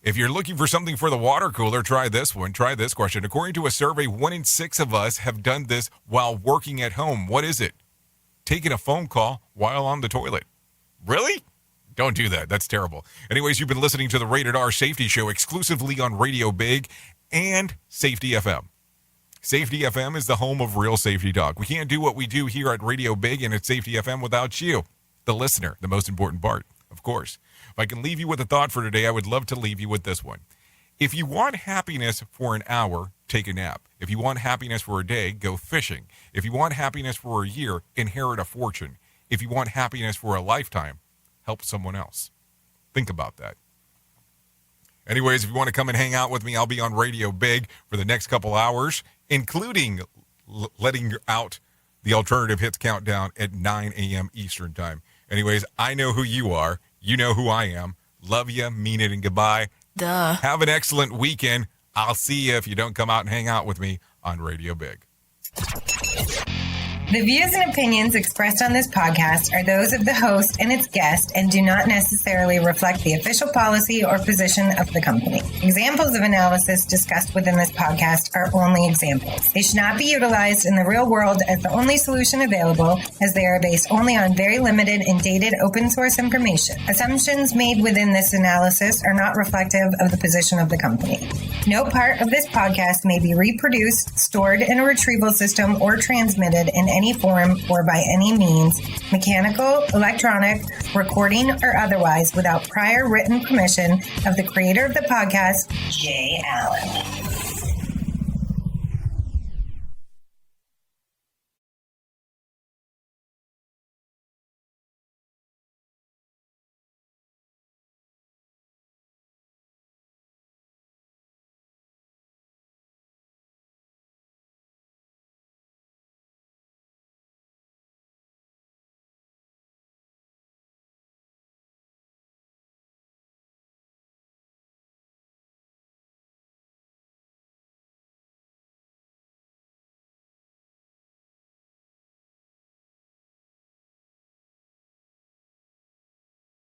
If you're looking for something for the water cooler, try this one. Try this question. According to a survey, 1 in 6 of us have done this while working at home. What is it? Taking a phone call while on the toilet. Really? Don't do that. That's terrible. Anyways, you've been listening to the Rated R Safety Show exclusively on Radio Big and Safety FM. Safety FM is the home of real safety talk. We can't do what we do here at Radio Big and at Safety FM without you, the listener, the most important part, of course. If I can leave you with a thought for today, I would love to leave you with this one. If you want happiness for an hour, take a nap. If you want happiness for a day, go fishing. If you want happiness for a year, inherit a fortune. If you want happiness for a lifetime, help someone else. Think about that. Anyways, if you want to come and hang out with me, I'll be on Radio Big for the next couple hours, including letting out the Alternative Hits Countdown at 9 a.m. Eastern Time. Anyways, I know who you are. You know who I am. Love you, mean it, and goodbye. Duh. Have an excellent weekend. I'll see you if you don't come out and hang out with me on Radio Big. The views and opinions expressed on this podcast are those of the host and its guest and do not necessarily reflect the official policy or position of the company. Examples of analysis discussed within this podcast are only examples. They should not be utilized in the real world as the only solution available, as they are based only on very limited and dated open source information. Assumptions made within this analysis are not reflective of the position of the company. No part of this podcast may be reproduced, stored in a retrieval system, or transmitted in any form or by any means, mechanical, electronic, recording, or otherwise, without prior written permission of the creator of the podcast, Jay Allen.